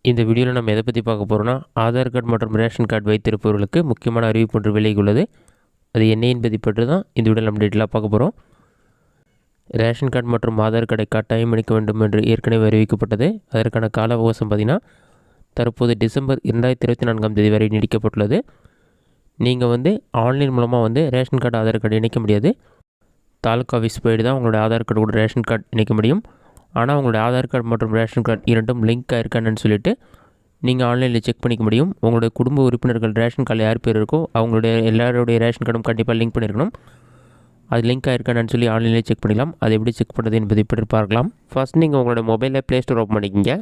இந்த வீடியோவில் நம்ம எதை பற்றி பார்க்க போகிறோம்னா, ஆதார் கார்டு மற்றும் ரேஷன் கார்டு வைத்திருப்பவர்களுக்கு முக்கியமான அறிவிப்பு ஒன்று விலகியுள்ளது. அது என்ன என்பதை பற்றி தான் இந்த வீடியோவில் நம்ம டீட்டெயிலாக பார்க்க போகிறோம். ரேஷன் கார்டு மற்றும் ஆதார் கார்டை கட்டாயம் இணைக்க வேண்டும் என்று ஏற்கனவே அறிவிக்கப்பட்டது. அதற்கான கால அவகாசம் பார்த்திங்கன்னா தற்போது டிசம்பர் 2024 வரை நீடிக்கப்பட்டுள்ளது. நீங்கள் ஆன்லைன் மூலமாக ரேஷன் கார்டு ஆதார் கார்டு இணைக்க முடியாது. தாலுக்கா ஆஃபீஸ் போய்ட்டு தான் உங்களோட ஆதார் கார்டு கூட ரேஷன் கார்டு இணைக்க முடியும். ஆனால் உங்களுடைய ஆதார் கார்டு மற்றும் ரேஷன் கார்டு இரண்டும் லிங்க் ஆகிருக்கானு சொல்லிவிட்டு நீங்கள் ஆன்லைனில் செக் பண்ணிக்க முடியும். உங்களுடைய குடும்ப உறுப்பினர்கள் ரேஷன் கார்டில் யார் பேர் இருக்கோ அவங்களுடைய எல்லாருடைய ரேஷன் கார்டும் கண்டிப்பாக லிங்க் பண்ணியிருக்கணும். அது லிங்க் ஆகிருக்கானு சொல்லி ஆன்லைனில் செக் பண்ணிக்கலாம். அதை எப்படி செக் பண்ணுறது என்பதை பற்றி பார்க்கலாம். ஃபஸ்ட் நீங்கள் உங்களோட மொபைலில் ப்ளே ஸ்டோர் ஓப்பன் பண்ணிக்கிங்க.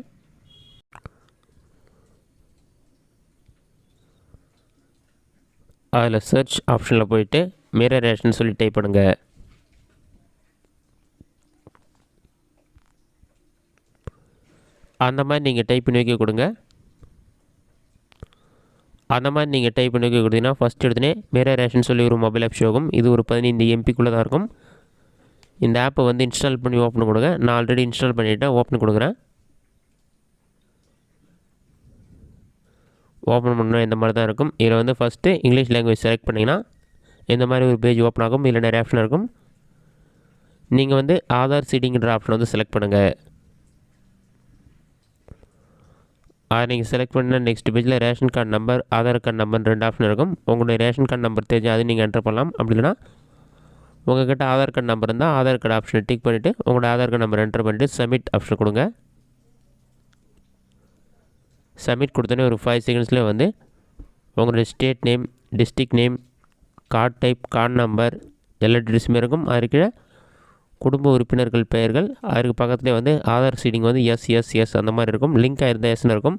அதில் சர்ச் ஆப்ஷனில் போயிட்டு மிரர் ரேஷன் சொல்லி டைப் பண்ணுங்கள். அந்த மாதிரி நீங்கள் டைப் பண்ணி வைக்க கொடுங்க. அந்த மாதிரி நீங்கள் டைப் பண்ணி வைக்க கொடுத்தீங்கன்னா ஃபஸ்ட் எடுத்துனே மிரர் ரேஷன் சொல்லி ஒரு மொபைல் ஆப் ஷோ ஆகும். இது ஒரு 15 MBக்குள்ளே தான் இருக்கும். இந்த ஆப்பை இன்ஸ்டால் பண்ணி ஓப்பன் கொடுங்க. நான் ஆல்ரெடி இன்ஸ்டால் பண்ணிவிட்டேன். ஓப்பன் கொடுக்குறேன். ஓப்பன் பண்ணால் இந்த மாதிரி தான் இருக்கும். இதில் ஃபஸ்ட்டு இங்கிலீஷ் லாங்குவேஜ் செலக்ட் பண்ணிங்கன்னா இந்த மாதிரி ஒரு பேஜ் ஓப்பன் ஆகும். இதில் நிறைய ஆப்ஷன் இருக்கும். நீங்கள் ஆதார் சீடிங்கிற ஆப்ஷன் செலக்ட் பண்ணுங்கள். அதை நீங்கள் செலக்ட் பண்ணால் நெக்ஸ்ட் பேஜில் ration card number, Aadhaar card number 2 option இருக்கும். உங்களுடைய ரேஷன் கார்டு நம்பர் தெரிஞ்சு அது நீங்கள் என்டர் பண்ணலாம். அப்படி இல்லைனா உங்கள்கிட்ட ஆதார் கார்டு நம்பர் இருந்தால் ஆதார் கார்டு ஆப்ஷனை டிக் பண்ணிவிட்டு உங்களோட ஆதார் கார்டு நம்பர் என்டர் பண்ணிவிட்டு சப்மிட் ஆப்ஷன் கொடுங்க. சப்மிட் கொடுத்தோன்னே ஒரு 5 செகண்ட்ஸில் உங்களுடைய state name, district name, card type, card number எல்லா டீட்டெயில்ஸுமே இருக்கும். அதுக்கு குடும்ப உறுப்பினர்கள் பெயர்கள், அதுக்கு பக்கத்துலேயே ஆதார் சீடிங் எஸ் அந்த மாதிரி இருக்கும். லிங்க் ஆகிருந்தால் எஸ்ன்னு இருக்கும்.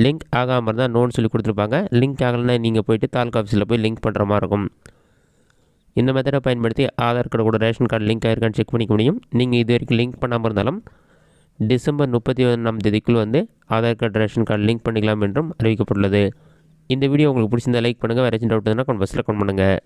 லிங்க் ஆகாமல் இருந்தால் நோன்னு சொல்லி கொடுத்துருப்பாங்க. லிங்க் ஆகலைன்னா நீங்கள் போய்ட்டு தாலுக்கா ஆஃபீஸில் போய் லிங்க் பண்ணுற மாதிரி இருக்கும். இந்த மெத்தடை பயன்படுத்தி ஆதார் கார்டு கூட ரேஷன் கார்டு லிங்க் ஆகிருக்கான்னு செக் பண்ணிக்க முடியும். நீங்கள் இது வரைக்கும் லிங்க் பண்ணாமல் இருந்தாலும் December 31 Aadhaar card ration card link பண்ணிக்கலாம் என்றும் அறிவிக்கப்பட்டுள்ளது. இந்த வீடியோ உங்களுக்கு பிடிச்சிருந்தால் லைக் பண்ணுங்கள். வேறு ஏதாச்சும் டவுட் இருந்தால் கமெண்ட் பாக்ஸில் கமெண்ட் பண்ணுங்கள்.